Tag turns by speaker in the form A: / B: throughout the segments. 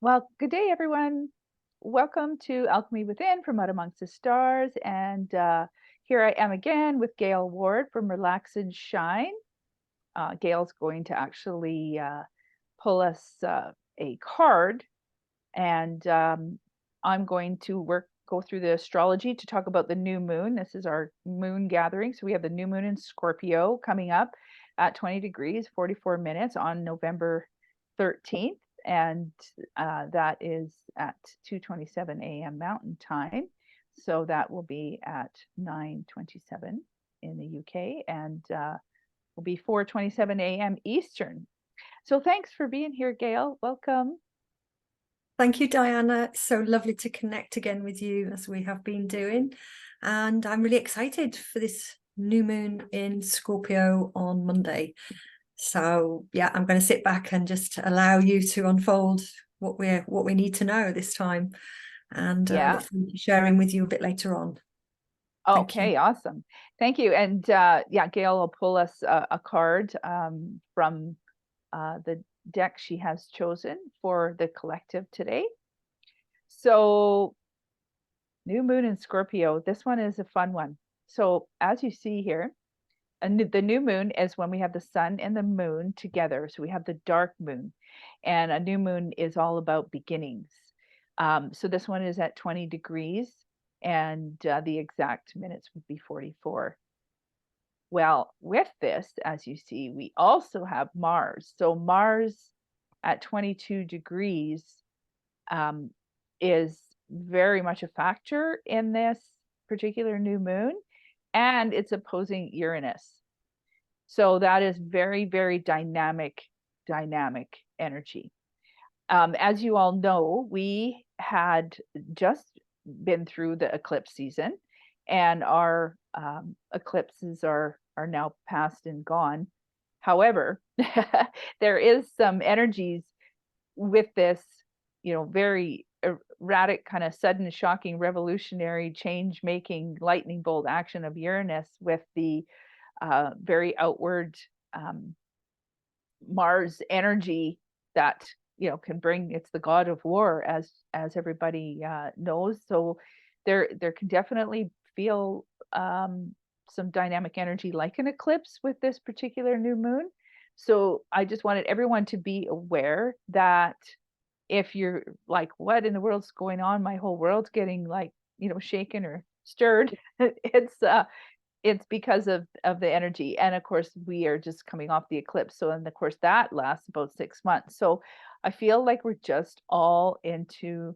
A: Well, good day, everyone. Welcome to Alchemy Within from Out Amongst the Stars. And here I am again with Gail Ward from Relax and Shine. Gail's going to actually pull us a card, and I'm going to go through the astrology to talk about the new moon. This is our moon gathering. So we have the new moon in Scorpio coming up at 20 degrees, 44 minutes on November 13th. And that is at 2:27 a.m. Mountain Time. So that will be at 9:27 in the UK, and will be 4:27 a.m. Eastern. So thanks for being here, Gail. Welcome.
B: Thank you, Diana. It's so lovely to connect again with you as we have been doing. And I'm really excited for this new moon in Scorpio on Monday. So yeah, I'm going to sit back and just allow you to unfold what we need to know this time, and look forward to sharing with you a bit later on.
A: Okay, awesome. Thank you. And yeah, Gail will pull us a card from the deck she has chosen for the collective today. So new moon in Scorpio, this one is a fun one. So as you see here, the new moon is when we have the sun and the moon together. So we have the dark moon, and a new moon is all about beginnings. So this one is at 20 degrees, and the exact minutes would be 44. Well, with this, as you see, we also have Mars. So Mars at 22 degrees is very much a factor in this particular new moon, and it's opposing Uranus. So that is very, very dynamic energy. As you all know, we had just been through the eclipse season, and our eclipses are now past and gone. However, there is some energies with this, very erratic, kind of sudden, shocking, revolutionary, change-making, lightning bolt action of Uranus with the very outward Mars energy that can bring. It's the god of war, as everybody knows. So there can definitely feel some dynamic energy like an eclipse with this particular new moon. So I just wanted everyone to be aware that if you're like, what in the world's going on? My whole world's getting like, shaken or stirred. It's because of the energy. And of course, we are just coming off the eclipse. So, and of course, that lasts about 6 months. So I feel like we're just all into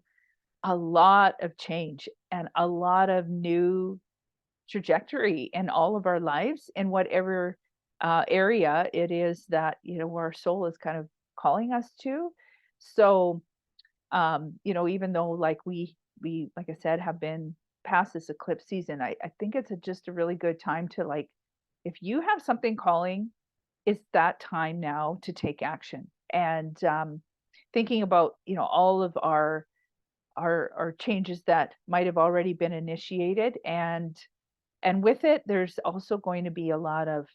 A: a lot of change and a lot of new trajectory in all of our lives, in whatever area it is that, our soul is kind of calling us to. So, even though like we, like I said, have been past this eclipse season, I think it's just a really good time to, like, if you have something calling, it's that time now to take action. And thinking about, all of our changes that might have already been initiated, and with it, there's also going to be a lot of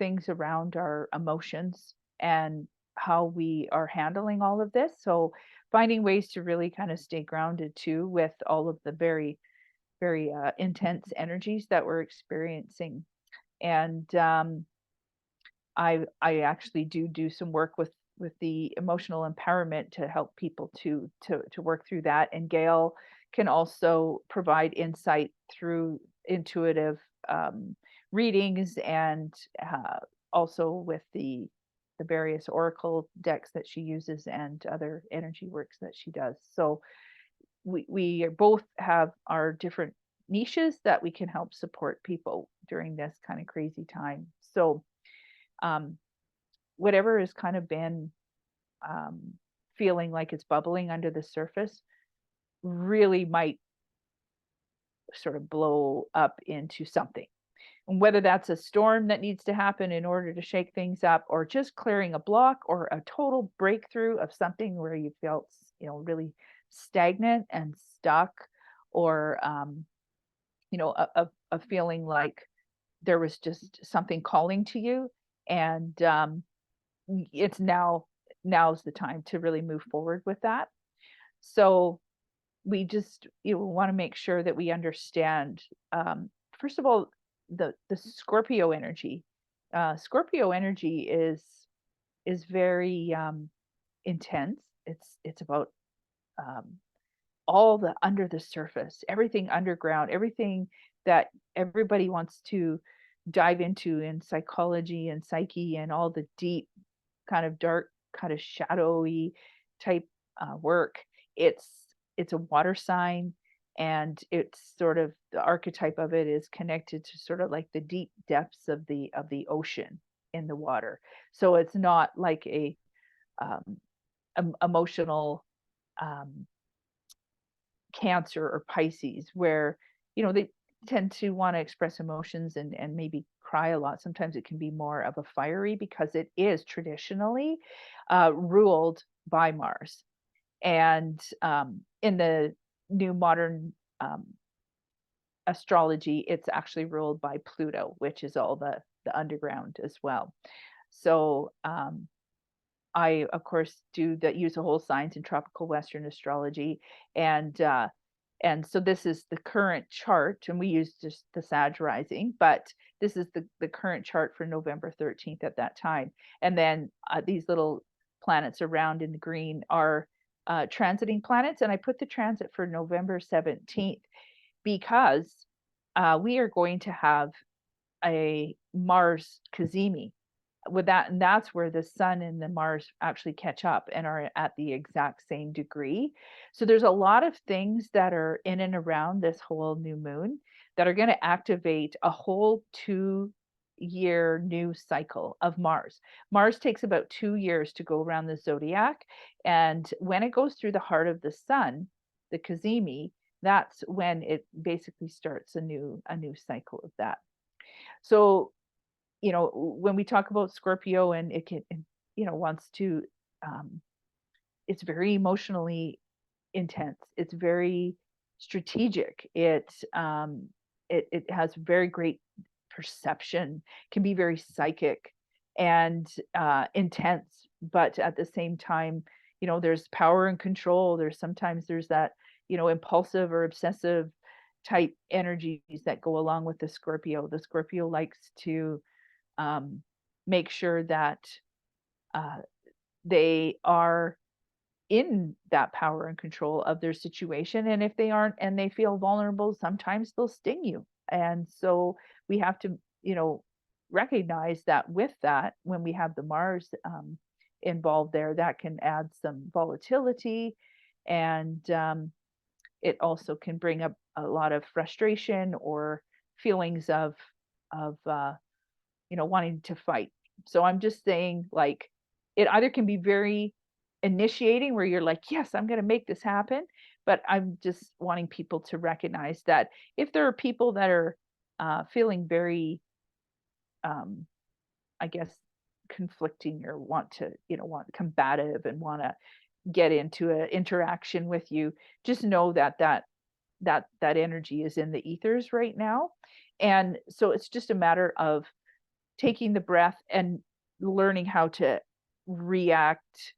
A: things around our emotions and how we are handling all of this. So finding ways to really kind of stay grounded too, with all of the very, very intense energies that we're experiencing. And I actually do some work with the emotional empowerment to help people to work through that. And Gail can also provide insight through intuitive readings, and also with the various oracle decks that she uses and other energy works that she does. So we both have our different niches that we can help support people during this kind of crazy time. So whatever has kind of been feeling like it's bubbling under the surface really might sort of blow up into something. And whether that's a storm that needs to happen in order to shake things up, or just clearing a block, or a total breakthrough of something where you felt, really stagnant and stuck, or, a feeling like there was just something calling to you, and it's now now's the time to really move forward with that. So we just, want to make sure that we understand, first of all, the Scorpio energy. Scorpio energy is very intense. It's about um, all the under the surface, everything underground, everything that everybody wants to dive into in psychology and psyche and all the deep kind of dark, kind of shadowy type work. It's it's a water sign, and it's sort of the archetype of it is connected to sort of like the deep depths of the ocean in the water. So it's not like a um, emotional um, Cancer or Pisces, where they tend to want to express emotions and maybe cry a lot. Sometimes it can be more of a fiery because it is traditionally ruled by Mars. And in the new modern astrology, it's actually ruled by Pluto, which is all the underground as well. So I, of course, use the whole signs in tropical Western astrology, and so this is the current chart, and we use just the Sag rising, but this is the current chart for November 13th at that time. And then these little planets around in the green are transiting planets, and I put the transit for November 17th because we are going to have a Mars Cazimi with that, and that's where the sun and the Mars actually catch up and are at the exact same degree. So there's a lot of things that are in and around this whole new moon that are going to activate a whole 2-year new cycle of Mars. Mars takes about 2 years to go around the zodiac, and when it goes through the heart of the sun, the Cazimi, that's when it basically starts a new cycle of that. So when we talk about Scorpio, and it can, wants to, it's very emotionally intense. It's very strategic. It has very great perception, can be very psychic and intense, but at the same time, there's power and control. There's that, impulsive or obsessive type energies that go along with the Scorpio. The Scorpio likes to make sure that uh, they are in that power and control of their situation. And if they aren't and they feel vulnerable, sometimes they'll sting you. And so we have to, recognize that with that, when we have the Mars involved there, that can add some volatility. And it also can bring up a lot of frustration or feelings of wanting to fight. So I'm just saying, like, it either can be very initiating where you're like, yes, I'm going to make this happen. But I'm just wanting people to recognize that if there are people that are feeling very, I guess, conflicting, or want combative and want to get into an interaction with you, just know that energy is in the ethers right now. And so it's just a matter of taking the breath and learning how to react,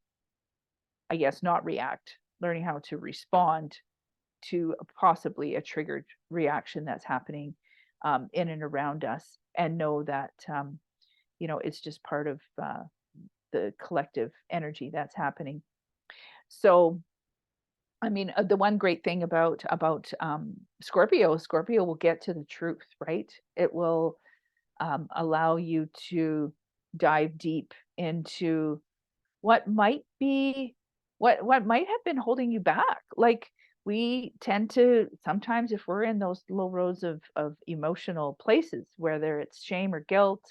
A: I guess, not react, learning how to respond to possibly a triggered reaction that's happening in and around us, and know that, it's just part of the collective energy that's happening. So, I mean, the one great thing about Scorpio will get to the truth, right? It will allow you to dive deep into what might be what might have been holding you back. Like, we tend to sometimes, if we're in those low roads of emotional places, whether it's shame or guilt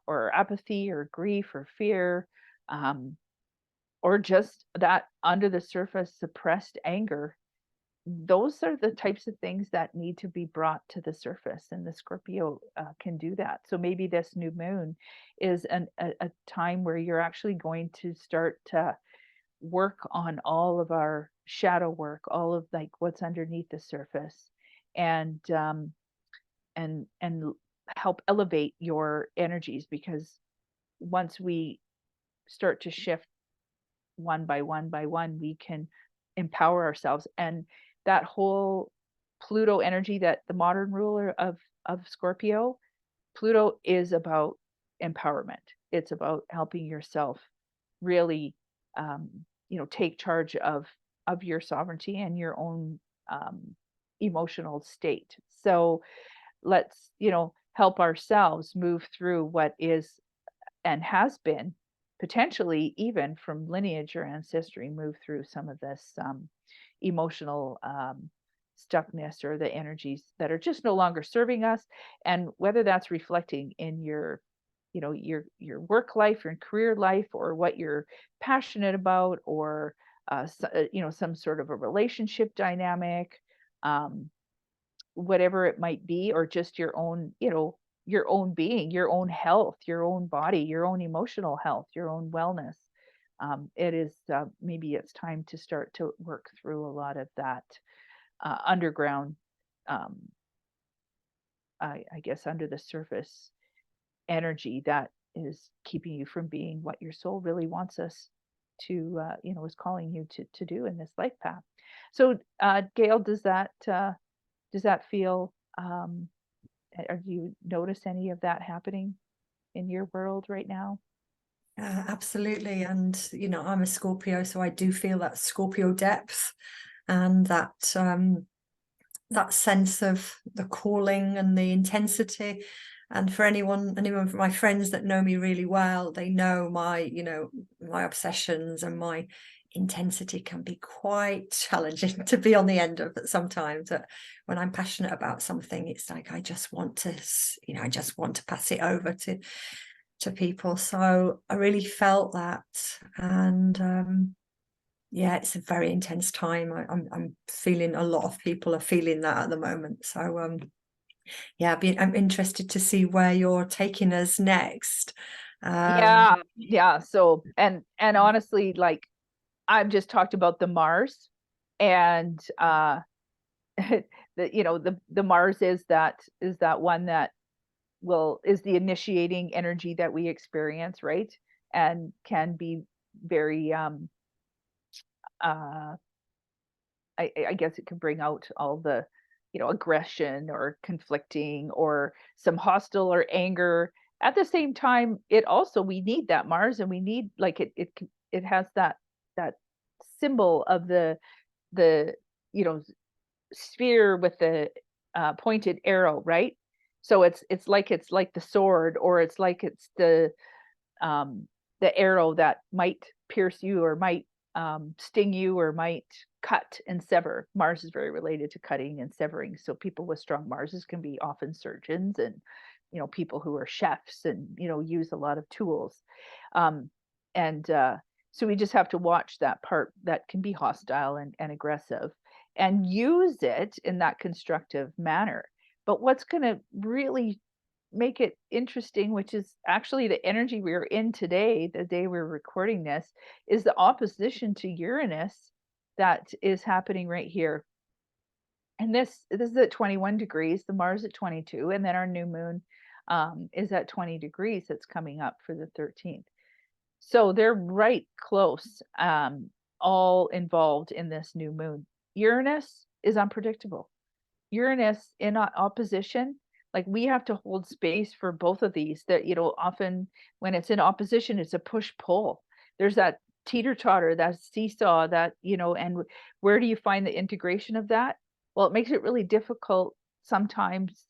A: or apathy or grief or fear, um, or just that under the surface suppressed anger, those are the types of things that need to be brought to the surface, and the Scorpio can do that. So maybe this new moon is a time where you're actually going to start to work on all of our shadow work, all of like what's underneath the surface, and and help elevate your energies, because once we start to shift one by one, we can empower ourselves. And that whole Pluto energy, that the modern ruler of Scorpio, Pluto is about empowerment. It's about helping yourself really, take charge of your sovereignty and your own emotional state. So let's, help ourselves move through what is and has been potentially, even from lineage or ancestry, move through some of this emotional stuckness, or the energies that are just no longer serving us. And whether that's reflecting in your your work life or career life, or what you're passionate about, or some sort of a relationship dynamic, um, whatever it might be, or just your own, your own being, your own health, your own body, your own emotional health, your own wellness. It is maybe it's time to start to work through a lot of that underground, um, I guess, under the surface energy that is keeping you from being what your soul really wants us to, is calling you to do in this life path. So, Gail, does that feel, or do you notice any of that happening in your world right now?
B: Absolutely. And, I'm a Scorpio, so I do feel that Scorpio depth, and that sense of the calling and the intensity. And for anyone from my friends that know me really well, they know my obsessions and my intensity can be quite challenging to be on the end of it sometimes. When I'm passionate about something, it's like I just want to pass it over to people. So I really felt that. And yeah, it's a very intense time. I'm feeling a lot of people are feeling that at the moment. So yeah, I'm interested to see where you're taking us next.
A: Yeah. So, and honestly, like, I've just talked about the Mars, and the Mars is that one that is the initiating energy that we experience, right? And can be very uh I guess it can bring out all the, aggression or conflicting or some hostile or anger. At the same time, we need that Mars, and we need, like, it has that symbol of the you know sphere with the pointed arrow, right? So it's like the sword, or it's like it's um, the arrow that might pierce you, or might sting you, or might cut and sever. Mars is very related to cutting and severing. So people with strong Marses can be often surgeons, and people who are chefs, and use a lot of tools. Um, and So we just have to watch that part that can be hostile and aggressive, and use it in that constructive manner. But what's going to really make it interesting, which is actually the energy we're in today, the day we're recording this, is the opposition to Uranus that is happening right here. And this is at 21 degrees, the Mars at 22, and then our new moon is at 20 degrees. That's coming up for the 13th. So they're right close, all involved in this new moon. Uranus is unpredictable. Uranus in opposition, like, we have to hold space for both of these. That, often when it's in opposition, it's a push pull. There's that teeter totter, that seesaw, that, and where do you find the integration of that? Well, it makes it really difficult sometimes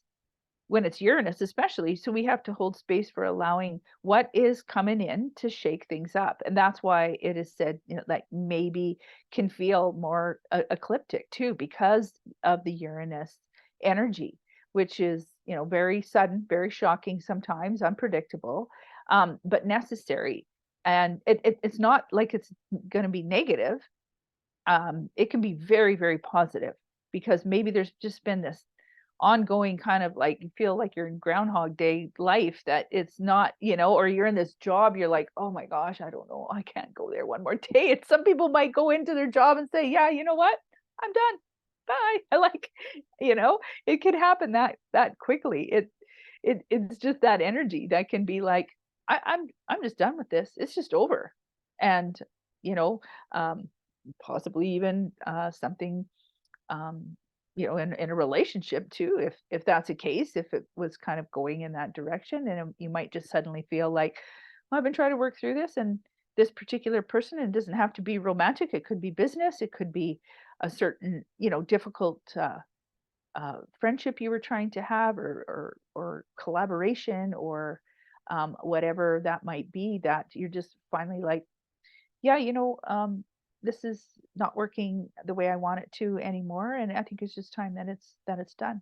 A: when it's Uranus, especially. So we have to hold space for allowing what is coming in to shake things up. And that's why it is said, like, maybe can feel more ecliptic too, because of the Uranus energy, which is, very sudden, very shocking, sometimes unpredictable, but necessary. And it's not like it's going to be negative. It can be very, very positive, because maybe there's just been this ongoing kind of, like, you feel like you're in Groundhog Day life, that it's not, or you're in this job, you're like, oh my gosh, I don't know, I can't go there one more day. And some people might go into their job and say, yeah, you know what, I'm done, bye. I like, it could happen that quickly. It's just that energy that can be like, I'm just done with this, it's just over. And you know, possibly even something, you know, in a relationship too, if that's the case, if it was kind of going in that direction, and you might just suddenly feel like, well, I've been trying to work through this, and this particular person, and it doesn't have to be romantic. It could be business. It could be a certain, you know, difficult friendship you were trying to have, or collaboration, or whatever that might be, that you're just finally like, yeah, you know, this is not working the way I want it to anymore, and I think it's just time that it's done.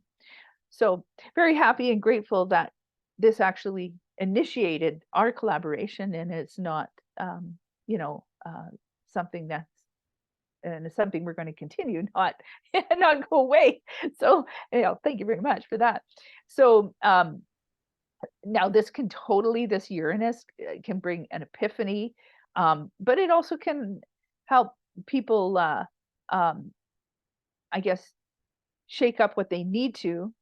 A: So very happy and grateful that this actually initiated our collaboration, and it's not, you know, something that's, and it's something we're going to continue, not not go away. So, you know, thank you very much for that. So, now this can totally, this Uranus can bring an epiphany, but it also can help people, um, I guess, shake up what they need to.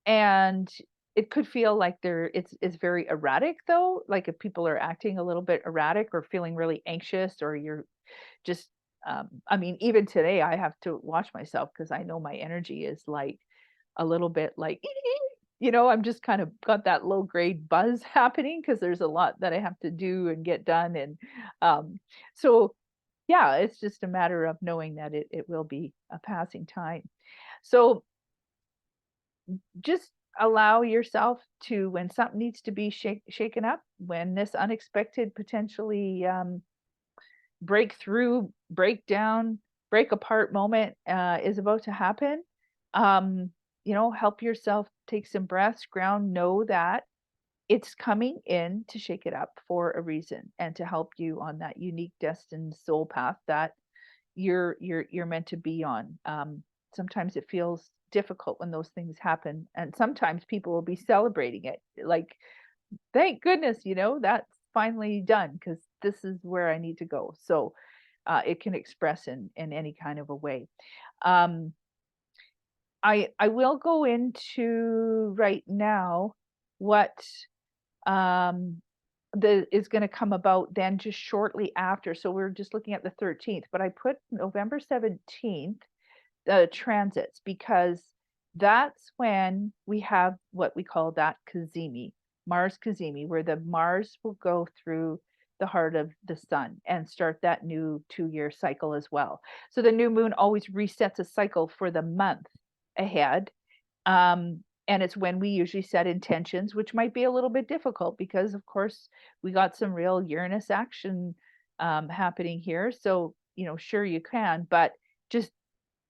A: And it could feel like it's very erratic though, like if people are acting a little bit erratic or feeling really anxious, or you're just, I mean, even today I have to watch myself because I know my energy is like a little bit like, you know, I'm just kind of got that low grade buzz happening because there's a lot that I have to do and get done. And so, yeah, it's just a matter of knowing that it will be a passing time. So just allow yourself to, when something needs to be shaken up, when this unexpected, potentially breakthrough, breakdown, break apart moment is about to happen, you know, help yourself take some breaths, ground, know that it's coming in to shake it up for a reason, and to help you on that unique destined soul path that you're meant to be on. Sometimes it feels difficult when those things happen, and sometimes people will be celebrating it, like, thank goodness, you know, that's finally done because this is where I need to go. So it can express in any kind of a way. Um, I will go into right now what um, is going to come about then just shortly after. So we're just looking at the 13th, but I put November 17th, the transits, because that's when we have what we call that Cazimi, Mars Cazimi, where the Mars will go through the heart of the sun and start that new 2-year cycle as well. So the new moon always resets a cycle for the month ahead. And it's when we usually set intentions, which might be a little bit difficult because, of course, we got some real Uranus action happening here. So, you know, sure you can, but just,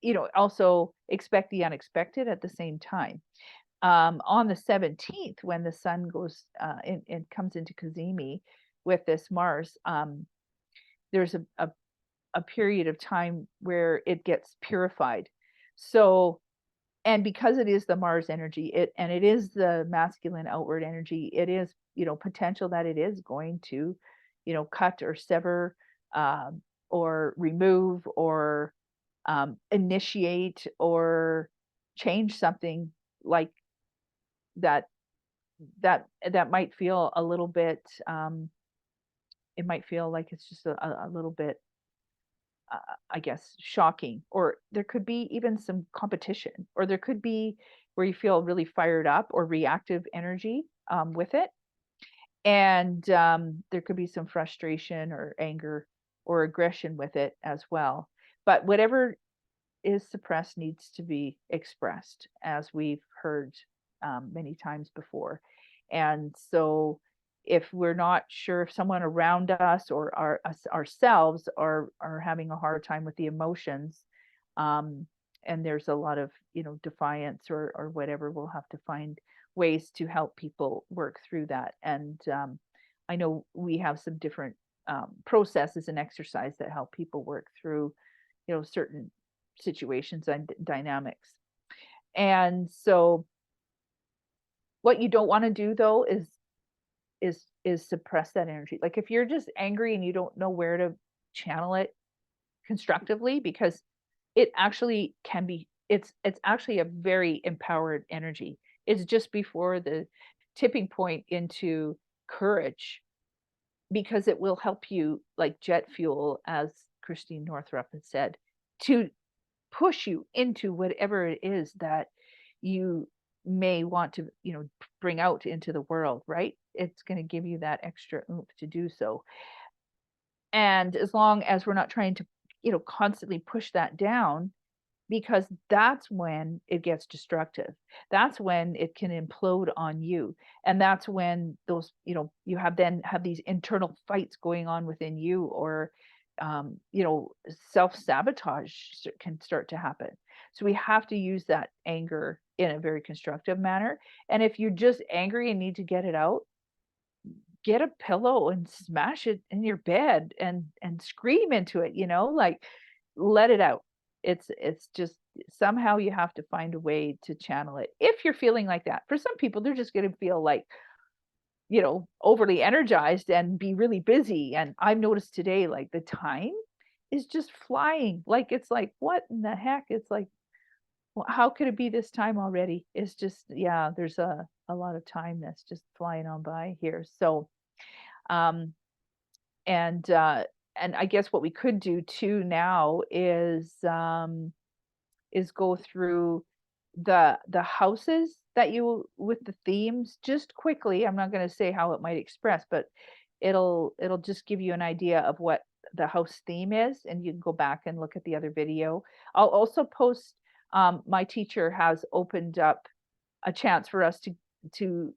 A: you know, also expect the unexpected at the same time. On the 17th, when the sun goes and comes into Cazimi with this Mars, there's a period of time where it gets purified. So, and because it is the Mars energy, it is the masculine outward energy, it is, you know, potential that it is going to, you know, cut or sever, or remove, or initiate or change something like that that might feel a little bit, it might feel like it's just a little bit, I guess, shocking, or there could be even some competition, or there could be where you feel really fired up or reactive energy with it. And there could be some frustration or anger or aggression with it as well. But whatever is suppressed needs to be expressed, as we've heard many times before. And so if we're not sure, if someone around us or ourselves are having a hard time with the emotions, and there's a lot of, you know, defiance or whatever, we'll have to find ways to help people work through that. And I know we have some different processes and exercise that help people work through, you know, certain situations and dynamics. And so what you don't want to do though is suppress that energy. Like if you're just angry and you don't know where to channel it constructively, because it actually can be, it's actually a very empowered energy. It's just before the tipping point into courage. because it will help you, like jet fuel, as Christine Northrup has said, to push you into whatever it is that you may want to, bring out into the world, right? It's going to give you that extra oomph to do so. And as long as we're not trying to, constantly push that down, because that's when it gets destructive. That's when it can implode on you. And that's when those, you have these internal fights going on within you, or self-sabotage can start to happen. So we have to use that anger in a very constructive manner. And if you're just angry and need to get it out, get a pillow and smash it in your bed and scream into it, like, let it out. It's just, somehow you have to find a way to channel it if you're feeling like that. For some people, they're just going to feel like, overly energized and be really busy. And I've noticed today, like, the time is just flying. Like, it's like, what in the heck? It's like, well, how could it be this time already? It's just, yeah, there's a lot of time that's just flying on by here. So um and I guess what we could do too now is go through the houses that you, with the themes, just quickly. I'm not going to say how it might express, but it'll just give you an idea of what the house theme is, and you can go back and look at the other video. I'll also post, my teacher has opened up a chance for us to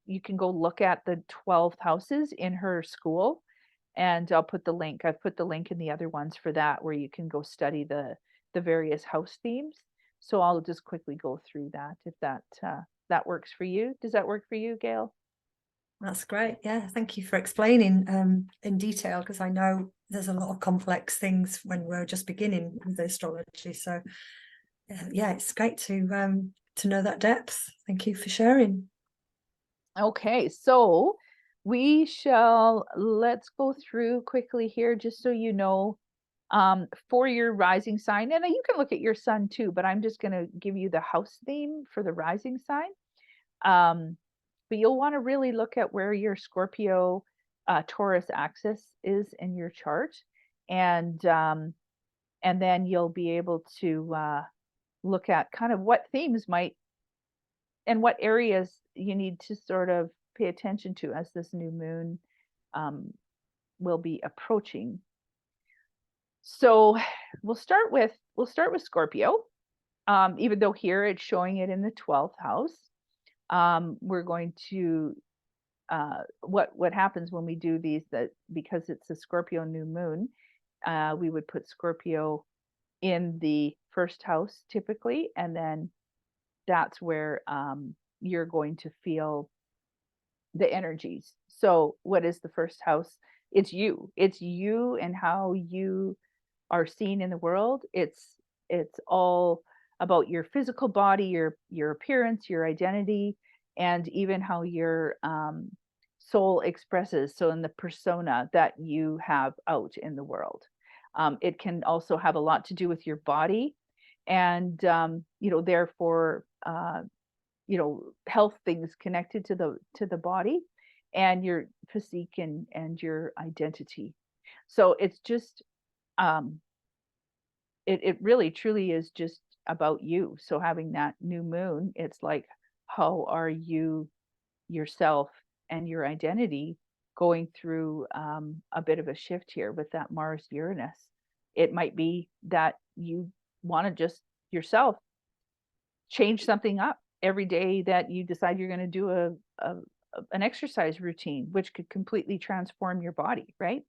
A: you can go look at the 12 houses in her school, and I've put the link in the other ones for that, where you can go study the various house themes. So I'll just quickly go through that, if that works for you. Does that work for you, Gail?
B: That's great. Yeah, thank you for explaining in detail, because I know there's a lot of complex things when we're just beginning with astrology. So yeah, it's great to know that depth. Thank you for sharing.
A: Okay, so let's go through quickly here, just so you know, for your rising sign, and you can look at your sun too, but I'm just going to give you the house theme for the rising sign. But you'll want to really look at where your Scorpio Taurus axis is in your chart, and then you'll be able to look at kind of what themes might, and what areas you need to sort of pay attention to as this new moon will be approaching. So we'll start with Scorpio. Even though here it's showing it in the 12th house, we're going to what happens when we do these, that because it's a Scorpio new moon, we would put Scorpio in the first house typically, and then that's where you're going to feel the energies. So what is the first house? It's you and how you are seen in the world. It's all about your physical body, your appearance, your identity, and even how your soul expresses. So in the persona that you have out in the world. It can also have a lot to do with your body, and therefore health things connected to the body, and your physique and your identity. So it's just it really truly is just about you. So having that new moon, it's like, how are you yourself and your identity going through a bit of a shift here with that Mars Uranus? It might be that you want to just yourself change something up every day, that you decide you're going to do an exercise routine, which could completely transform your body, right?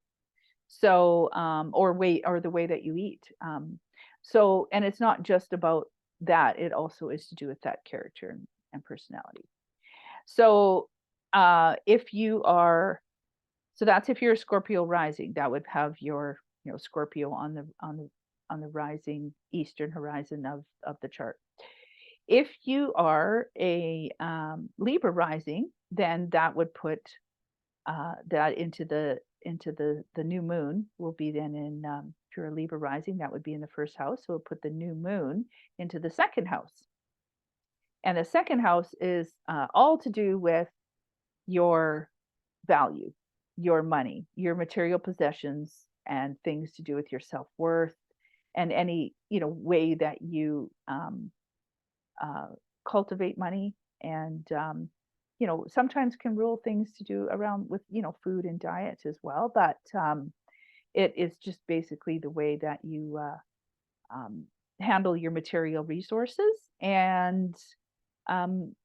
A: So or the way that you eat. So, and it's not just about that, it also is to do with that character and personality. So if you are, so that's if you're a Scorpio rising, that would have your Scorpio on the rising eastern horizon of the chart. If you are a Libra rising, then that would put that into the new moon will be then in, if you're a Libra rising, that would be in the first house. So we'll put the new moon into the second house. And the second house is all to do with your value, your money, your material possessions, and things to do with your self-worth, and any, way that you cultivate money, and sometimes can rule things to do around with, food and diet as well. But it is just basically the way that you handle your material resources, and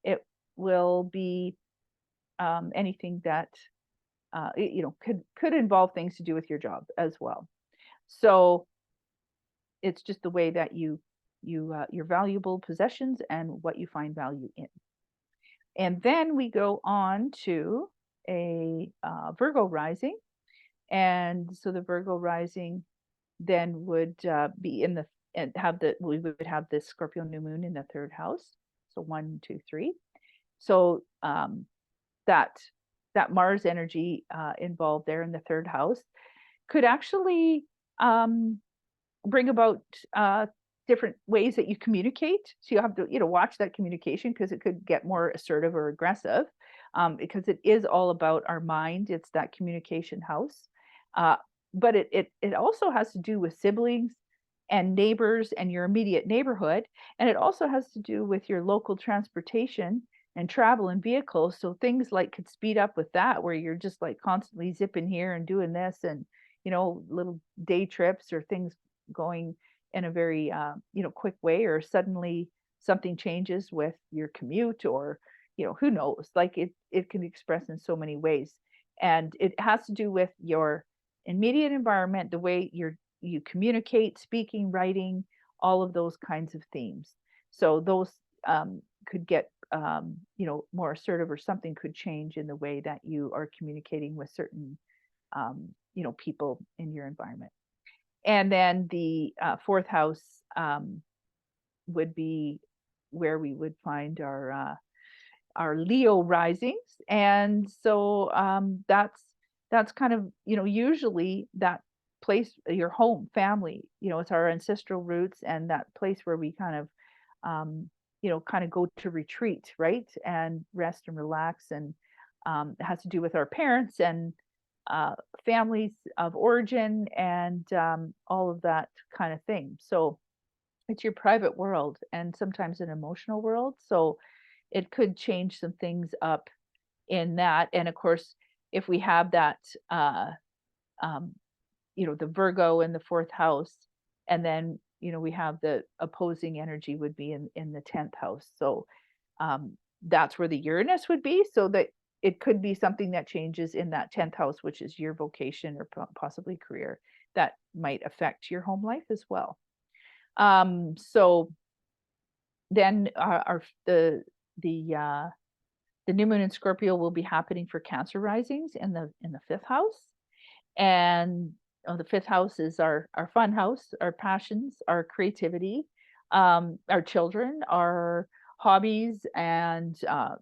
A: it will be anything that could involve things to do with your job as well. So it's just the way that your valuable possessions and what you find value in. And then we go on to a Virgo rising, and so the Virgo rising then would be in the and we would have this Scorpio new moon in the third house. So 1, 2, 3. So that Mars energy involved there in the third house could actually bring about different ways that you communicate. So you have to, watch that communication, because it could get more assertive or aggressive, because it is all about our mind. It's that communication house. But it also has to do with siblings and neighbors and your immediate neighborhood. And it also has to do with your local transportation and travel and vehicles. So things like could speed up with that, where you're just like constantly zipping here and doing this, and, little day trips or things going in a very, quick way, or suddenly something changes with your commute, or, who knows, like it can be expressed in so many ways. And it has to do with your immediate environment, the way you communicate, speaking, writing, all of those kinds of themes. So those could get more assertive, or something could change in the way that you are communicating with certain people in your environment. And then the fourth house would be where we would find our Leo risings. And so that's kind of, usually that place, your home, family, it's our ancestral roots, and that place where we kind of kind of go to retreat, right, and rest and relax. And it has to do with our parents and families of origin, and all of that kind of thing. So it's your private world, and sometimes an emotional world. So it could change some things up in that. And of course, if we have that the Virgo in the fourth house, and then we have the opposing energy would be in the 10th house. So that's where the Uranus would be. So that it could be something that changes in that 10th house, which is your vocation or possibly career, that might affect your home life as well. So then the new moon in Scorpio will be happening for Cancer risings in the 5th house. And the 5th house is our fun house, our passions, our creativity, our children, our hobbies, and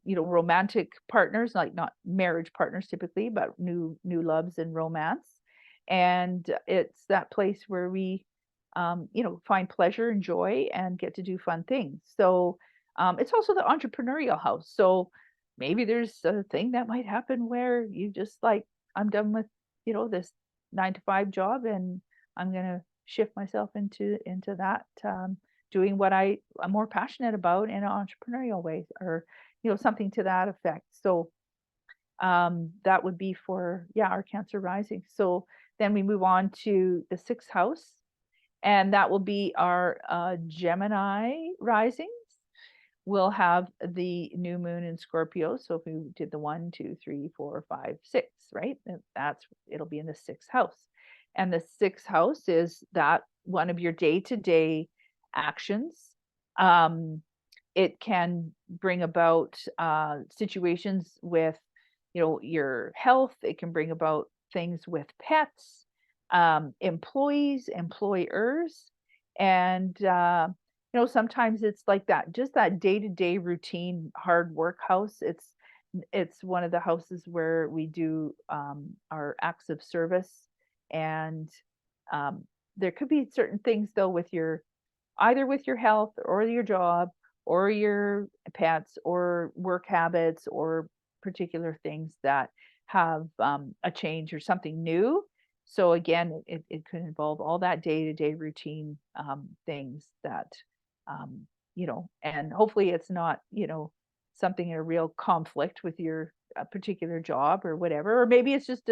A: romantic partners, like not marriage partners typically, but new loves and romance. And it's that place where we find pleasure and joy and get to do fun things. So it's also the entrepreneurial house. So maybe there's a thing that might happen where you just like, I'm done with this 9-to-5 job, and I'm going to shift myself into that, doing what I'm more passionate about in an entrepreneurial way, or something to that effect. So that would be for our Cancer rising. So then we move on to the 6th house, and that will be our Gemini risings. We'll have the new moon in Scorpio. So if we did the 1, 2, 3, 4, 5, 6, right? It'll be in the 6th house. And the 6th house is that one of your day-to-day actions. It can bring about situations with, your health. It can bring about things with pets, employees, employers, and sometimes it's like that, just that day-to-day routine, hard work house. It's one of the houses where we do our acts of service. And there could be certain things though with either with your health or your job or your pets or work habits or particular things that have a change or something new. So again, it could involve all that day-to-day routine things that, you know, and hopefully it's not, you know, something in a real conflict with your particular job or whatever. Or maybe it's just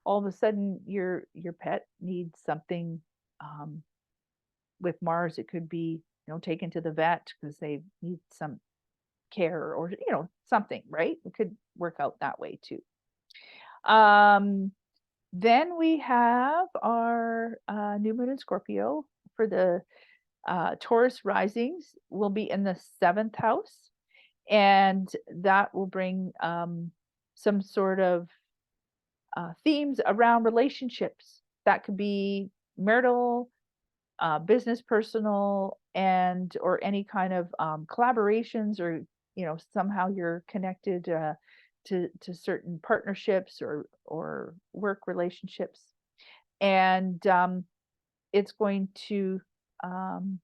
A: all of a sudden your pet needs something. With Mars, it could be, you know, taken to the vet because they need some care or, you know, something, right? It could work out that way too. Then we have our new moon in Scorpio for the Taurus risings will be in the 7th house, and that will bring some sort of themes around relationships. That could be marital, business, personal, and or any kind of collaborations, or you know, somehow you're connected to certain partnerships or work relationships, and it's going to kind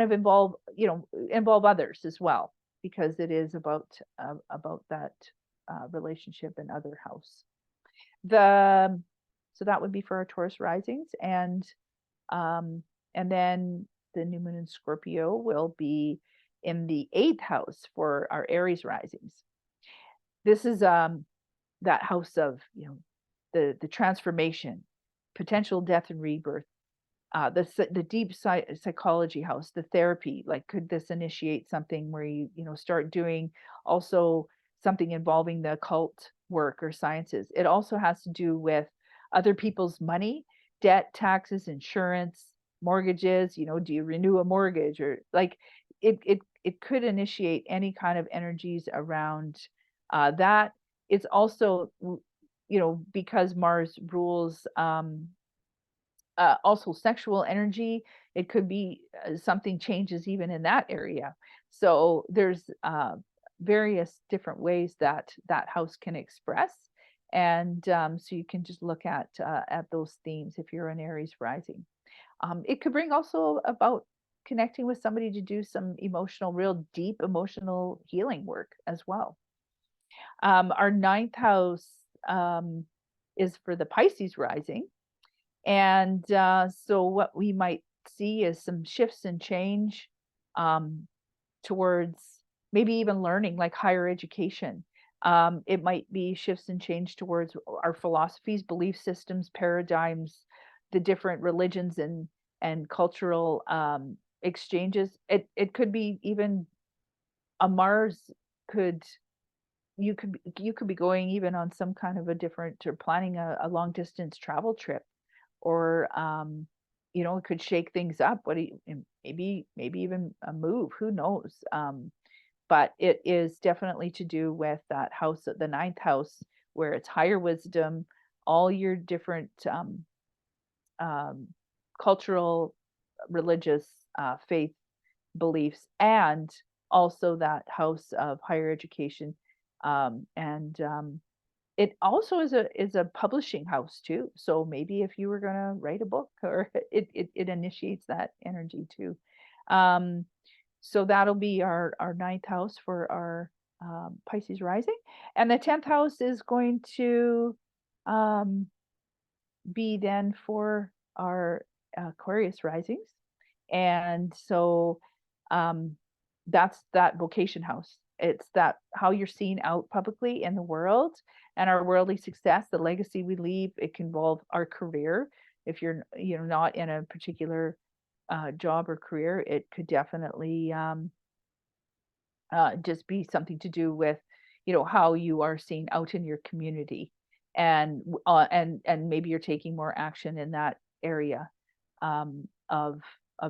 A: of involve, you know, involve others as well, because it is about that relationship and other house. So that would be for our Taurus risings, and then the new moon in Scorpio will be in the 8th house for our Aries risings. This is that house of, you know, the transformation, potential death and rebirth, the deep psychology house, the therapy. Like, could this initiate something where you know, start doing also something involving the occult work or sciences? It also has to do with other people's money, debt, taxes, insurance, mortgages. You know, do you renew a mortgage, or like it could initiate any kind of energies around that. It's also, you know, because Mars rules also sexual energy. It could be something changes even in that area. So there's various different ways that that house can express, and so you can just look at those themes if you're an Aries rising. It could bring also about connecting with somebody to do some emotional, real deep emotional healing work as well. Our 9th house is for the Pisces rising. And so what we might see is some shifts and change towards maybe even learning, like higher education. It might be shifts and change towards our philosophies, belief systems, paradigms, the different religions and cultural exchanges. It could be even a Mars could you could be going even on some kind of a different, or planning a long distance travel trip, or you know, it could shake things up. Maybe even a move, who knows? But it is definitely to do with that house, the 9th house, where it's higher wisdom, all your different cultural, religious, faith beliefs, and also that house of higher education, and it also is a publishing house too. So maybe if you were going to write a book, or it initiates that energy too. So that'll be our 9th house for our Pisces rising, and the 10th house is going to be then for our Aquarius risings. And so that's that vocation house. It's that how you're seen out publicly in the world, and our worldly success, the legacy we leave. It can involve our career. If you're, you know, not in a particular job or career, it could definitely just be something to do with, you know, how you are seen out in your community, and maybe you're taking more action in that area of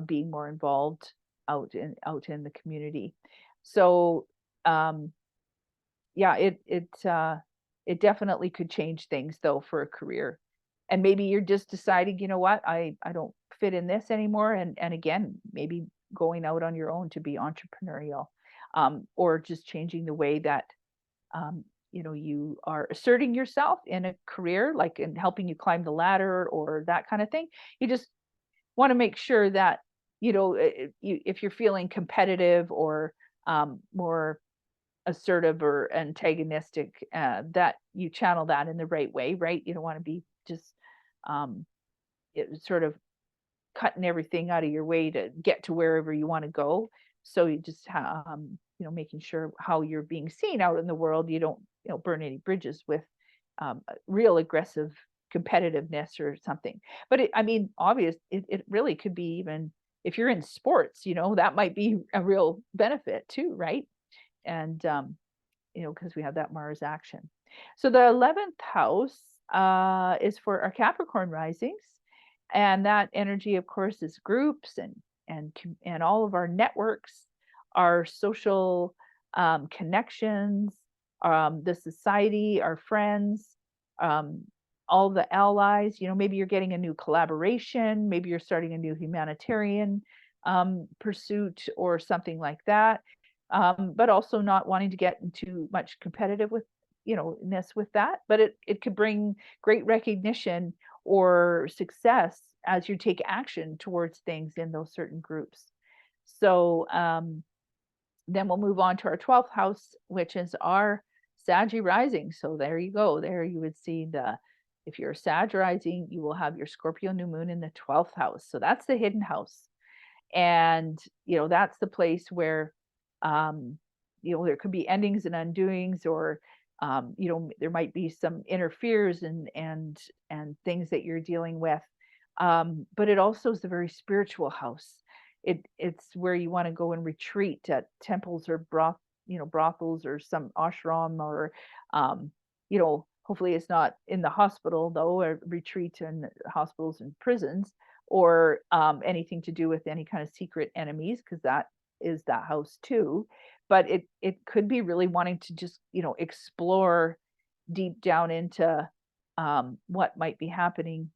A: being more involved out in the community. So yeah, it definitely could change things though for a career. And maybe you're just deciding, you know what, I don't fit in this anymore, and again, maybe going out on your own to be entrepreneurial, or just changing the way that you know, you are asserting yourself in a career, like in helping you climb the ladder or that kind of thing. You just want to make sure that, you know, if you're feeling competitive or more assertive or antagonistic, that you channel that in the right way, right? You don't want to be just sort of cutting everything out of your way to get to wherever you want to go. So you just making sure how you're being seen out in the world. You don't burn any bridges with real aggressive competitiveness or something. But it really could be, even if you're in sports, that might be a real benefit too, right? And because we have that Mars action. So the 11th house is for our Capricorn risings, and that energy, of course, is groups and all of our networks, our social connections, the society, our friends, all the allies. Maybe you're getting a new collaboration, maybe you're starting a new humanitarian pursuit or something like that. But also not wanting to get into much competitive with with that. But it could bring great recognition or success as you take action towards things in those certain groups. So then we'll move on to our 12th house, which is our Sagittarius Rising. So there you go. There you would see if you're a Sag Rising, you will have your Scorpio new moon in the 12th house. So that's the hidden house. And that's the place where there could be endings and undoings, or there might be some inner fears and things that you're dealing with. But it also is a very spiritual house. It's where you want to go and retreat at temples or brothels or some ashram, or hopefully it's not in the hospital though, a retreat in hospitals and prisons, or anything to do with any kind of secret enemies, because that is that house too. But it could be really wanting to just explore deep down into what might be happening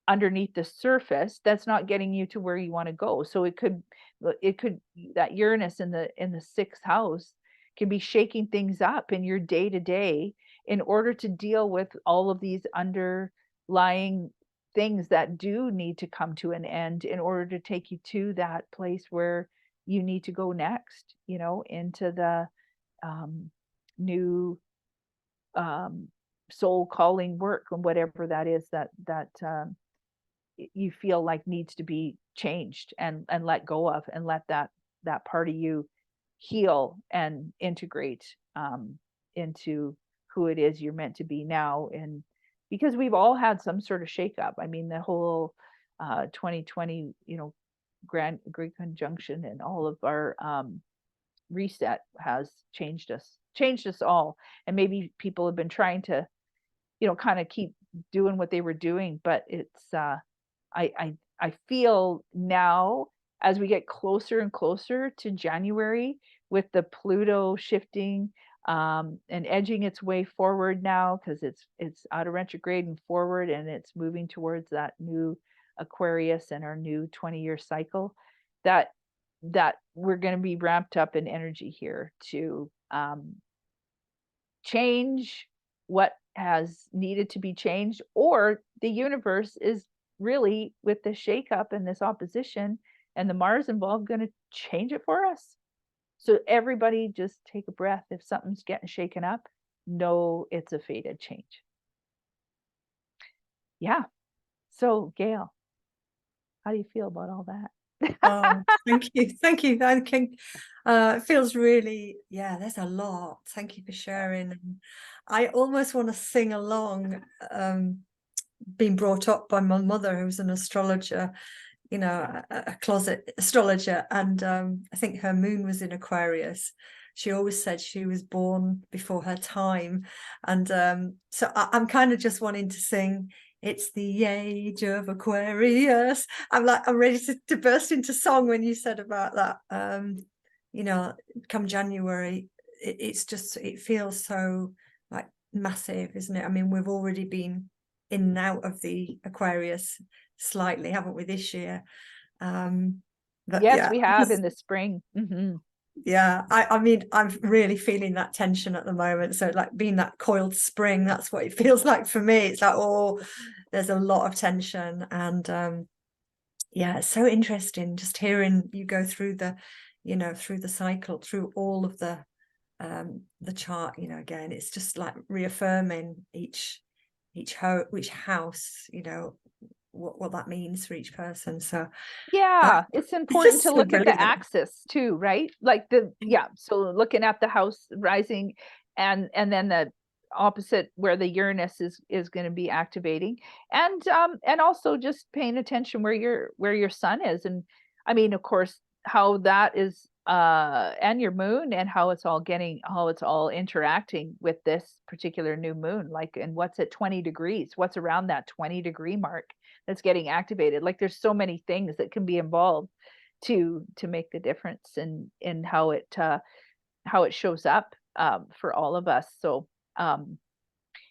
A: underneath the surface that's not getting you to where you want to go. So it could that Uranus in the 6th house can be shaking things up in your day to day in order to deal with all of these underlying things that do need to come to an end in order to take you to that place where you need to go next, into the new soul calling work, and whatever that is that you feel like needs to be changed and let go of, and let that part of you heal and integrate into who it is you're meant to be now. And because we've all had some sort of shakeup. I mean, the whole 2020, Great Conjunction and all of our reset has changed us all. And maybe people have been trying to, kind of keep doing what they were doing, but it's I feel now, as we get closer and closer to January, with the Pluto shifting and edging its way forward now, because it's out of retrograde and forward, and it's moving towards that new Aquarius and our new 20-year cycle, that we're going to be ramped up in energy here to change what has needed to be changed, or the universe is really, with the shakeup and this opposition and the Mars involved, going to change it for us. So everybody just take a breath. If something's getting shaken up, know it's a fated change. Yeah. So Gail, how do you feel about all that?
B: Oh, thank you. It feels really, there's a lot. Thank you for sharing. I almost want to sing along, being brought up by my mother, who's an astrologer, a closet astrologer, and I think her moon was in Aquarius. She always said she was born before her time, and so I'm kind of just wanting to sing, "It's the age of Aquarius." I'm ready to burst into song when you said about that. Come January, it feels so like massive, isn't it? I mean, we've already been in and out of the Aquarius slightly, haven't we, this year?
A: But yes, we have in the spring. Mm-hmm.
B: Yeah, I mean, I'm really feeling that tension at the moment. So like being that coiled spring, that's what it feels like for me. It's like, oh, there's a lot of tension. And it's so interesting just hearing you go through the, through the cycle, through all of the the chart, you know, again, it's just like reaffirming each house, you know, what that means for each person. So
A: Yeah, it's important to
B: so
A: look at the
B: brilliant.
A: axis too, right? Like so looking at the house rising and then the opposite where the Uranus is going to be activating, and also just paying attention where your sun is. And I mean, of course, how that is and your moon, and how it's all interacting with this particular new moon, like, and what's at 20 degrees, what's around that 20-degree mark that's getting activated. Like, there's so many things that can be involved to make the difference in how it shows up for all of us. So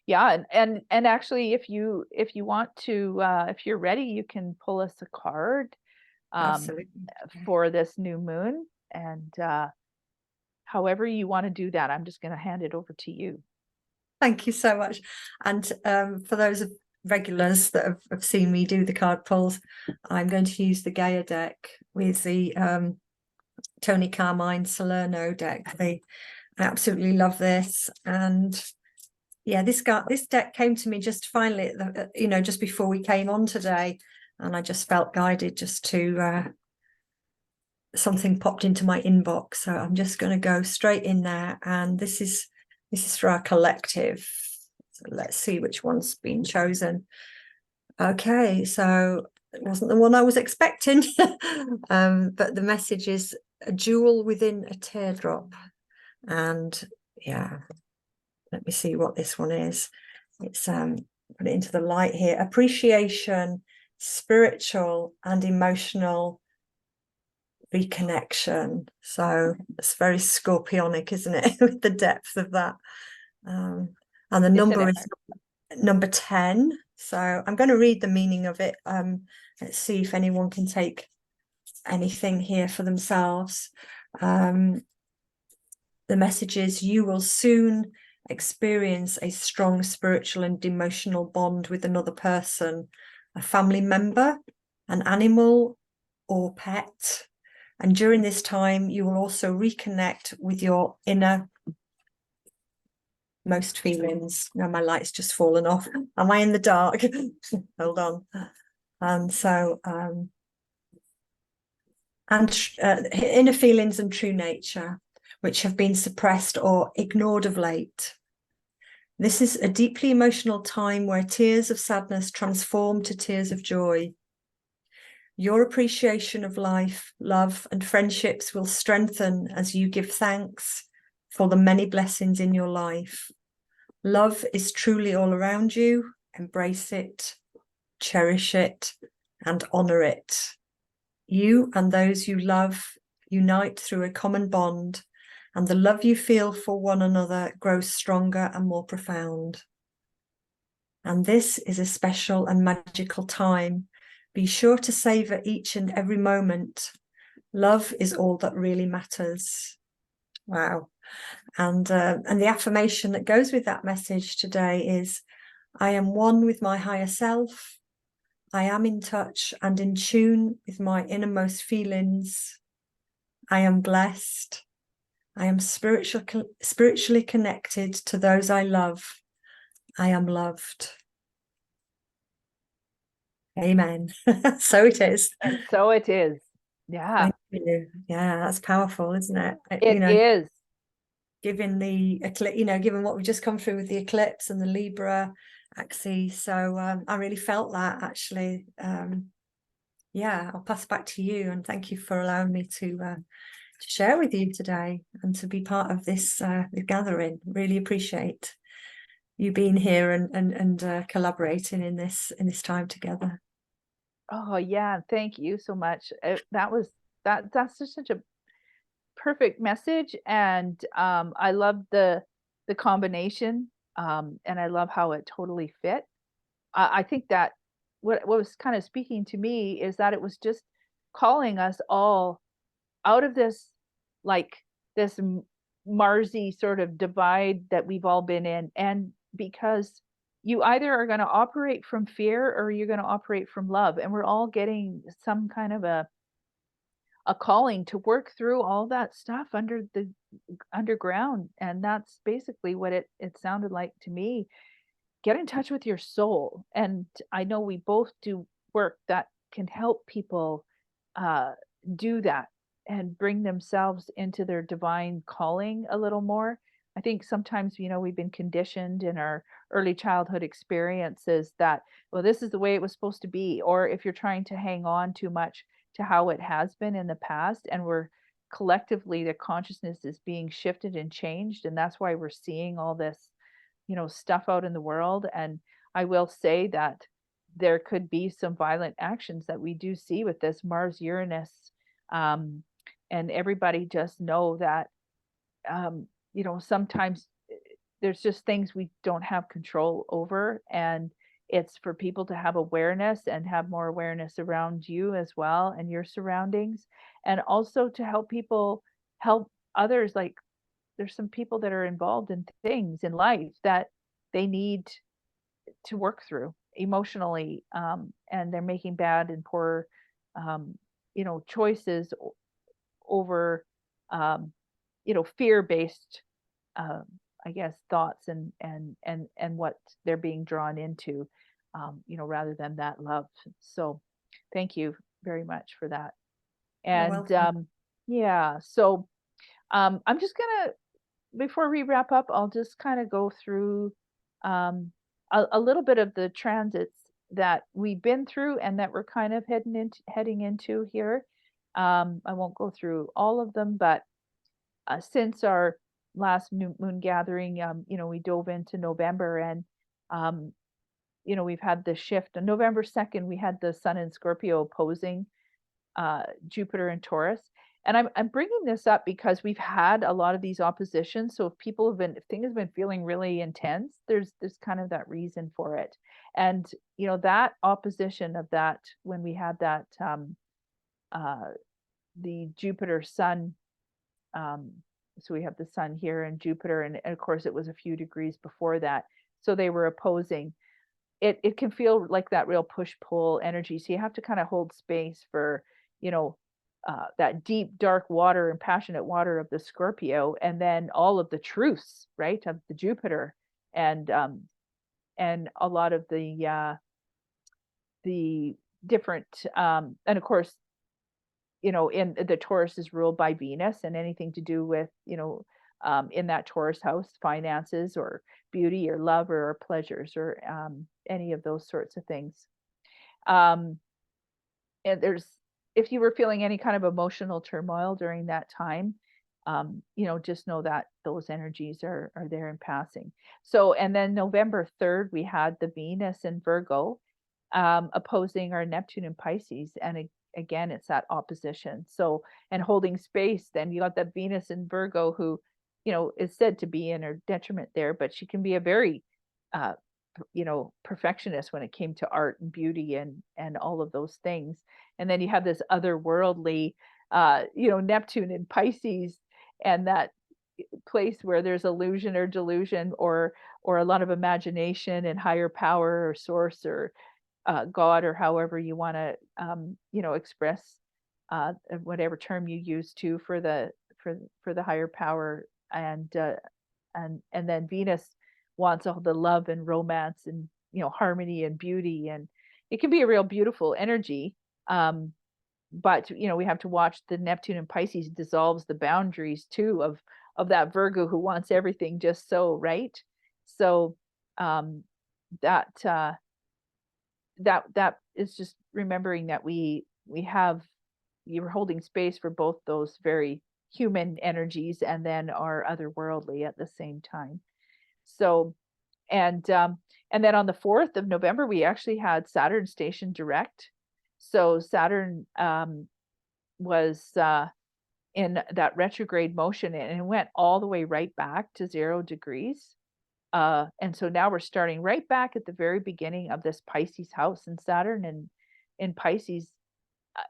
A: yeah, and actually, if you want to, if you're ready, you can pull us a card
B: Absolutely.
A: for this new moon, and however you want to do that, I'm just going to hand it over to you.
B: Thank you so much. And for those of regulars that have seen me do the card pulls, I'm going to use the Gaia deck with the Tony Carmine Salerno deck. I absolutely love this. And yeah, this deck came to me just finally, you know, just before we came on today, and I just felt guided just to something popped into my inbox, so I'm just going to go straight in there. And this is for our collective. So let's see which one's been chosen. Okay, so it wasn't the one I was expecting. But the message is a jewel within a teardrop. And yeah, let me see what this one is. It's put it into the light here. Appreciation, spiritual and emotional reconnection. So it's very scorpionic, isn't it? With the depth of that. And the number is number 10. So I'm going to read the meaning of it. Let's see if anyone can take anything here for themselves. The message is, you will soon experience a strong spiritual and emotional bond with another person, a family member, an animal or pet. And during this time, you will also reconnect with your innermost feelings. Now my light's just fallen off. Am I in the dark? Hold on. And so, inner feelings and true nature, which have been suppressed or ignored of late. This is a deeply emotional time where tears of sadness transform to tears of joy. Your appreciation of life, love, and friendships will strengthen as you give thanks for the many blessings in your life. Love is truly all around you. Embrace it, cherish it, and honor it. You and those you love unite through a common bond, and the love you feel for one another grows stronger and more profound. And this is a special and magical time. Be sure to savor each and every moment. Love is all that really matters. Wow. And the affirmation that goes with that message today is, I am one with my higher self. I am in touch and in tune with my innermost feelings. I am blessed. I am spiritually connected to those I love. I am loved. Amen. So it is.
A: And so it is. Yeah.
B: Thank you. Yeah, that's powerful, isn't it?
A: It is.
B: Given the eclipse, given what we've just come through with the eclipse and the Libra axis. So I really felt that, actually. Yeah, I'll pass back to you, and thank you for allowing me to share with you today and to be part of this gathering. Really appreciate you being here and collaborating in this time together.
A: Oh yeah, thank you so much. That's just such a perfect message, and I love the combination, and I love how it totally fit. I think that what was kind of speaking to me is that it was just calling us all out of this, like, this Marsy sort of divide that we've all been in, and because you either are going to operate from fear or you're going to operate from love, and we're all getting some kind of a a calling to work through all that stuff under the underground. And that's basically what it sounded like to me. Get in touch with your soul. And I know we both do work that can help people uh, do that and bring themselves into their divine calling a little more. I think sometimes, we've been conditioned in our early childhood experiences that, well, this is the way it was supposed to be. Or if you're trying to hang on too much to how it has been in the past, and we're collectively, the consciousness is being shifted and changed. And that's why we're seeing all this stuff out in the world. And I will say that there could be some violent actions that we do see with this Mars Uranus. Um, and everybody just know that, sometimes there's just things we don't have control over. And it's for people to have awareness and have more awareness around you as well and your surroundings. And also to help people help others. Like, there's some people that are involved in things in life that they need to work through emotionally, and they're making bad and poor, um, choices over, um, fear-based, um, I guess, thoughts and what they're being drawn into, rather than that love. So, thank you very much for that.
B: You're
A: And
B: welcome.
A: yeah, so I'm just gonna before we wrap up, I'll just kind of go through a little bit of the transits that we've been through and that we're kind of heading into here. I won't go through all of them, but since our last new moon gathering, we dove into November, and um, we've had the shift. On November 2nd, we had the Sun in Scorpio opposing Jupiter and Taurus. And I'm bringing this up because we've had a lot of these oppositions. So if things have been feeling really intense, there's kind of that reason for it. And that opposition of that, when we had that uh the Jupiter Sun, um so we have the Sun here and Jupiter, and of course it was a few degrees before that. So they were opposing. It can feel like that real push-pull energy, so you have to kinda hold space for, you know, that deep, dark water and passionate water of the Scorpio, and then all of the truths, right, of the Jupiter, and, um, and a lot of the different, and of course, in the Taurus is ruled by Venus, and anything to do with, in that Taurus house, finances or beauty or love or pleasures or any of those sorts of things. Um, and if you were feeling any kind of emotional turmoil during that time, just know that those energies are there and passing. So, and then November 3rd, we had the Venus in Virgo, opposing our Neptune in Pisces. And again, it's that opposition. So, and holding space, then you got that Venus in Virgo who, is said to be in her detriment there, but she can be a very, uh, perfectionist when it came to art and beauty and all of those things. And then you have this otherworldly, Neptune in Pisces, and that place where there's illusion or delusion or a lot of imagination and higher power or source or God, or however you want to, express whatever term you use to for the higher power. And and then Venus wants all the love and romance and harmony and beauty, and it can be a real beautiful energy. But we have to watch the Neptune and Pisces dissolves the boundaries too of that Virgo who wants everything just so right. So um, that that is just remembering that we have you're holding space for both those very human energies and then our otherworldly at the same time. So and then on the 4th of November we actually had Saturn station direct. So Saturn was in that retrograde motion, and it went all the way right back to 0 degrees. And so now we're starting right back at the very beginning of this Pisces house, and Saturn and in Pisces,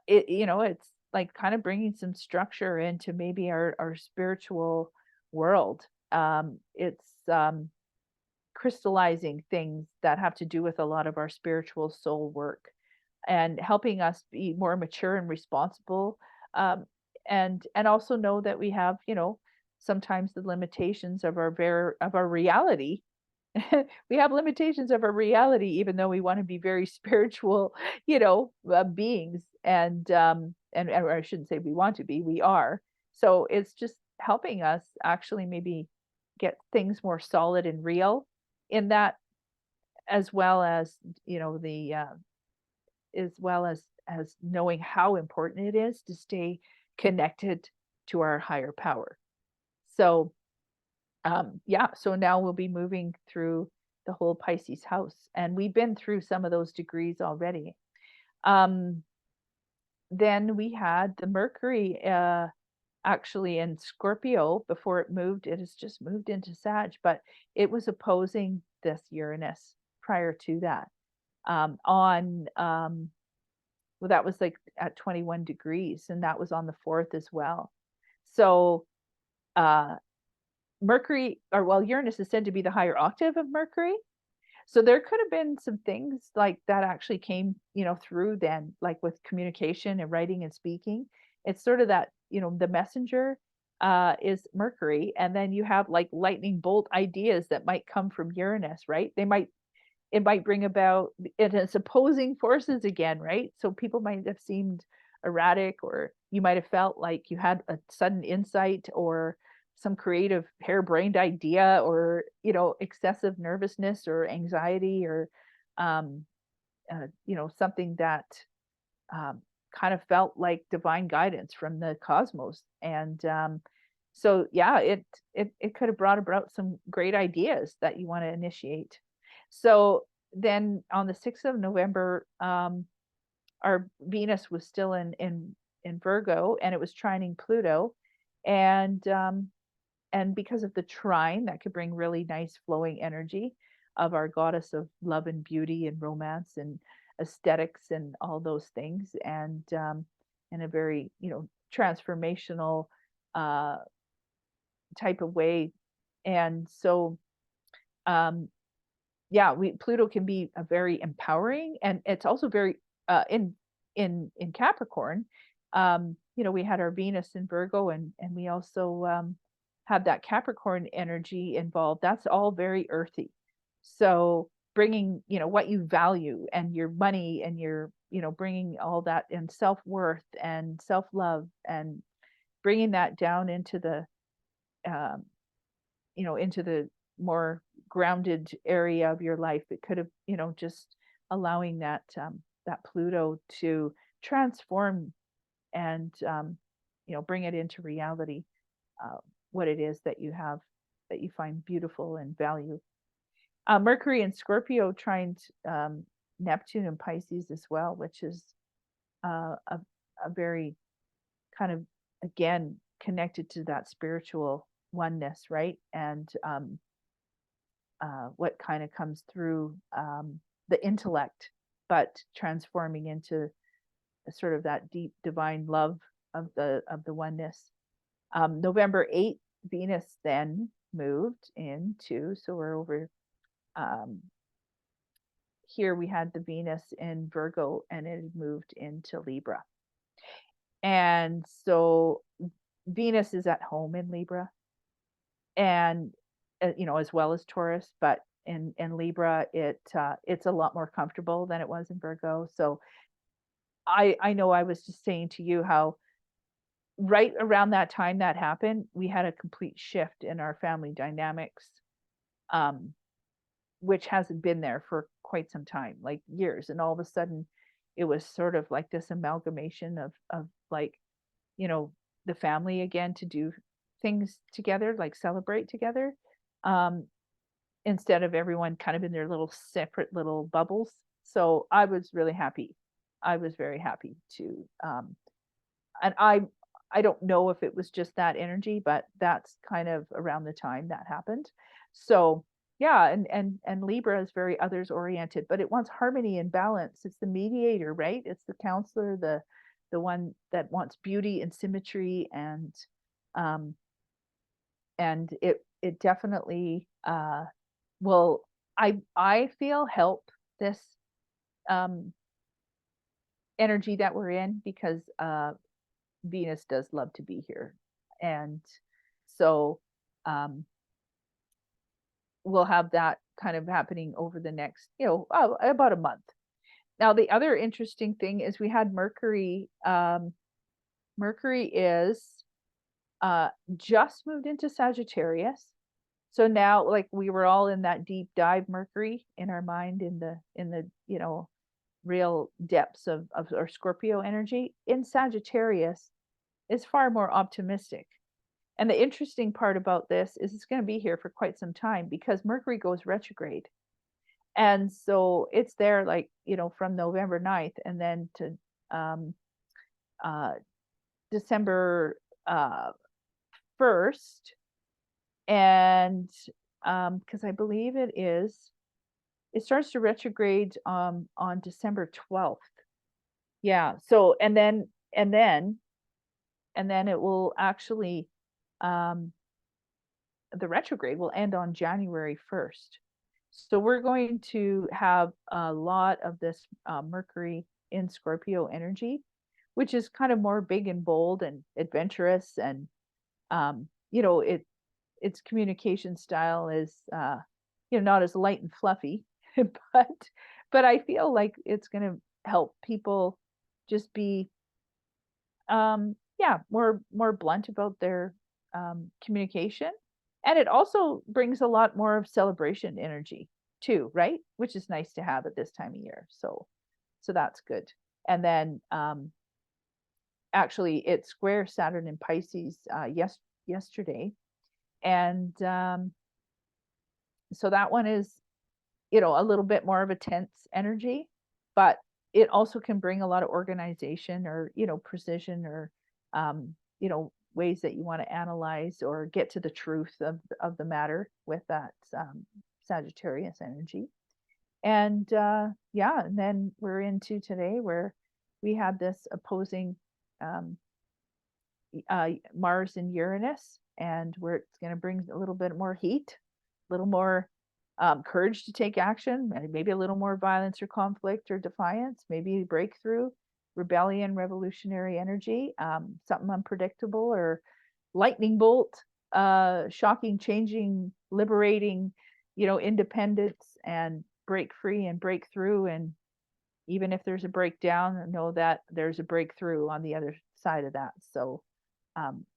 A: it's like kind of bringing some structure into maybe our spiritual world. It's crystallizing things that have to do with a lot of our spiritual soul work and helping us be more mature and responsible And also know that we have, sometimes the limitations of our reality. We have limitations of our reality, even though we want to be very spiritual, beings. And I shouldn't say we want to be, we are. So it's just helping us actually maybe get things more solid and real in that, as well as, the as well as knowing how important it is to stay connected to our higher power. So yeah, so now we'll be moving through the whole Pisces house, and we've been through some of those degrees already. Then we had the Mercury actually in Scorpio before it moved. It has just moved into Sag, but it was opposing this Uranus prior to that. Well, that was like at 21 degrees, and that was on the 4th as well. So Mercury, or well, Uranus is said to be the higher octave of Mercury. So there could have been some things like that actually came, through then, like with communication and writing and speaking. It's sort of that, the messenger is Mercury, and then you have like lightning bolt ideas that might come from Uranus, right? It might bring about its opposing forces again, right? So people might have seemed erratic, or you might have felt like you had a sudden insight or some creative harebrained idea, or excessive nervousness or anxiety, or um, something that kind of felt like divine guidance from the cosmos. And so yeah, it could have brought about some great ideas that you want to initiate. So then on the 6th of November, our Venus was still in Virgo, and it was trining Pluto. And because of the trine, that could bring really nice flowing energy of our goddess of love and beauty and romance and aesthetics and all those things, and in a very transformational uh type of way. And so yeah, Pluto can be a very empowering, and it's also very in Capricorn. We had our Venus in Virgo, and we also have that Capricorn energy involved. That's all very earthy. So bringing, what you value and your money and your, bringing all that in self-worth and self-love, and bringing that down into the um, into the more grounded area of your life. It could have, just allowing that Pluto to transform and bring it into reality, uh, what it is that you have, that you find beautiful and value. Mercury and Scorpio trined Neptune and Pisces as well, which is a very kind of, again, connected to that spiritual oneness, right? And what kind of comes through the intellect, but transforming into sort of that deep divine love of the oneness. November 8th, Venus then moved into, so we're over here, we had the Venus in Virgo, and it had moved into Libra. And so Venus is at home in Libra, and as well as Taurus, but in Libra, it's a lot more comfortable than it was in Virgo. So I know I was just saying to you how right around that time that happened, we had a complete shift in our family dynamics, um, which hasn't been there for quite some time, like years. And all of a sudden, it was sort of like this amalgamation of like, the family again, to do things together, like celebrate together, um, instead of everyone kind of in their little separate little bubbles. So I was really happy. I was very happy to, and I don't know if it was just that energy, but that's kind of around the time that happened. So yeah, and Libra is very others oriented, but it wants harmony and balance. It's the mediator, right? It's the counselor, the one that wants beauty and symmetry, um and it definitely will, I feel, help this um energy that we're in, because Venus does love to be here. And so we'll have that kind of happening over the next, about a month. Now, the other interesting thing is we had Mercury. Mercury is just moved into Sagittarius. So now, like, we were all in that deep dive Mercury in our mind, in the real depths of our Scorpio energy. In Sagittarius is far more optimistic. And the interesting part about this is it's going to be here for quite some time because Mercury goes retrograde. And so it's there, like, from November 9th and then to December 1st. And because I believe it starts to retrograde on December 12th. Yeah. So and then it will actually the retrograde will end on January 1st. So we're going to have a lot of this Mercury in Scorpio energy, which is kind of more big and bold and adventurous, and its communication style is not as light and fluffy, but I feel like it's going to help people just be more blunt about their communication. And it also brings a lot more of celebration energy too, right? Which is nice to have at this time of year. So that's good. And then actually it square Saturn in Pisces yesterday. And so that one is, a little bit more of a tense energy, but it also can bring a lot of organization or, precision, or, ways that you want to analyze or get to the truth of the matter with that Sagittarius energy. And and then we're into today where we had this opposing Mars and Uranus, and where it's going to bring a little bit more heat, a little more courage to take action, and maybe a little more violence or conflict or defiance, maybe breakthrough, rebellion, revolutionary energy, something unpredictable, or lightning bolt, shocking, changing, liberating, independence, and break free and break through. And even if there's a breakdown, know that there's a breakthrough on the other side of that. So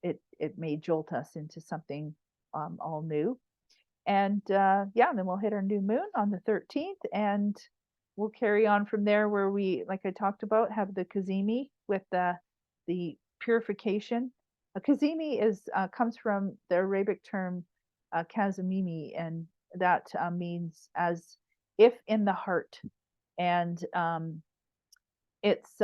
A: it may jolt us into something all new. And and then we'll hit our new moon on the 13th, and we'll carry on from there, where we, like I talked about, have the Cazimi with the purification. A Cazimi comes from the Arabic term Cazimi, and that means as if in the heart. And it's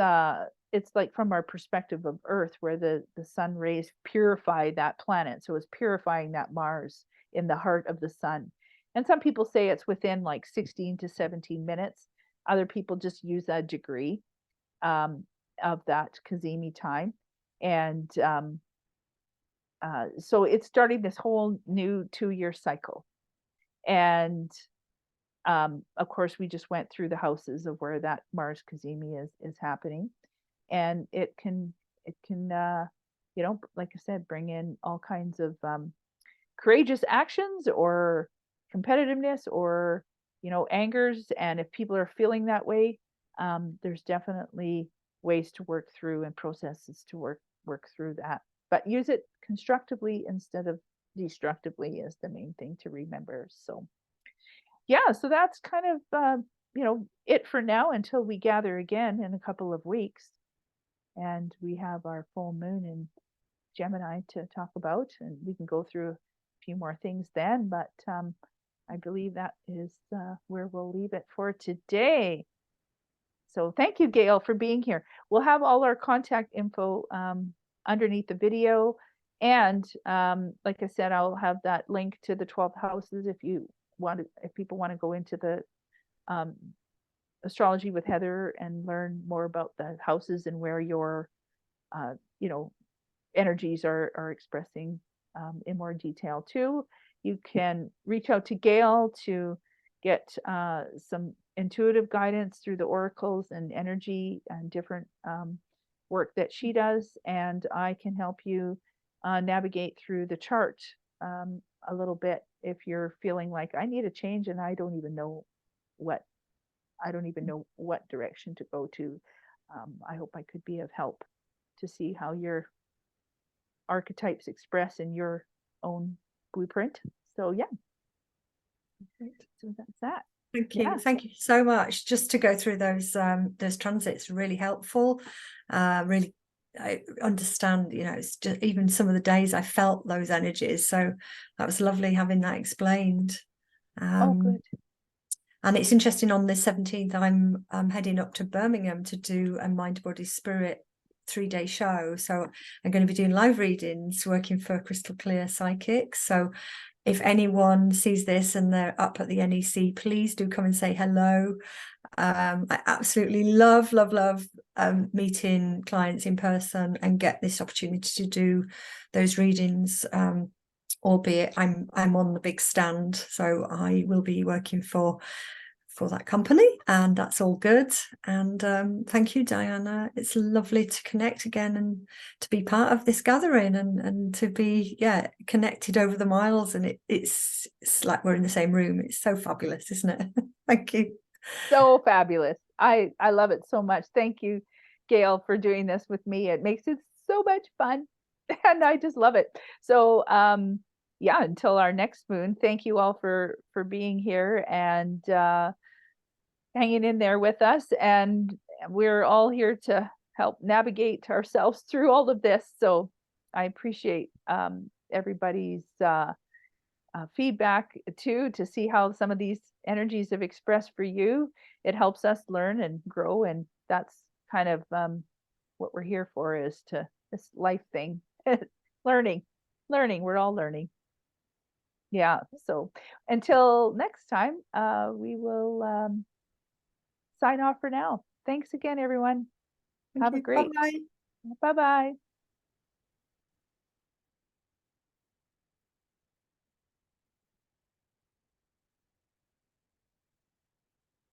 A: like from our perspective of Earth, where the sun rays purify that planet. So it's purifying that Mars in the heart of the sun. And some people say it's within like 16 to 17 minutes. Other people just use a degree of that Cazimi time. And so it's starting this whole new 2-year cycle. And of course, we just went through the houses of where that Mars Cazimi is happening. And it can like I said, bring in all kinds of courageous actions or competitiveness or angers. And if people are feeling that way, there's definitely ways to work through and processes to work through that, but use it constructively instead of destructively is the main thing to remember. So so that's kind of it for now, until we gather again in a couple of weeks and we have our full moon in Gemini to talk about, and we can go through a few more things then. But I believe that is where we'll leave it for today. So thank you, Gail, for being here. We'll have all our contact info underneath the video. And like I said, I'll have that link to the 12 houses if people want to go into the Astrology with Heather and learn more about the houses and where your energies are expressing in more detail too. You can reach out to Gail to get some intuitive guidance through the oracles and energy and different work that she does, and I can help you navigate through the chart a little bit if you're feeling like I need a change and I don't even know what direction to go to. I hope I could be of help to see how your archetypes express in your own blueprint. So yeah, so that's that.
B: Thank you. Thank you so much. Just to go through those transits, really helpful. Really, I understand, you know, it's just even some of the days I felt those energies. So that was lovely having that explained.
A: Oh, good.
B: And it's interesting, on the 17th, I'm heading up to Birmingham to do a Mind, Body, Spirit 3-day show. So I'm going to be doing live readings, working for Crystal Clear Psychics. So if anyone sees this and they're up at the NEC, please do come and say hello. I absolutely love meeting clients in person and get this opportunity to do those readings, albeit I'm on the big stand, so I will be working for that company, and that's all good. And thank you, Diana. It's lovely to connect again and to be part of this gathering, and to be connected over the miles, and it's like we're in the same room. It's so fabulous, isn't it? Thank you.
A: So fabulous. I love it so much. Thank you, Gail, for doing this with me. It makes it so much fun and I just love it. So yeah, until our next moon, thank you all for being here and hanging in there with us. And we're all here to help navigate ourselves through all of this. So I appreciate everybody's feedback too, to see how some of these energies have expressed for you. It helps us learn and grow, and that's kind of what we're here for, is to this life thing. learning we're all learning. Yeah, so until next time, we will sign off for now. Thanks again, everyone. Have a great
B: Bye-bye.
A: bye-bye.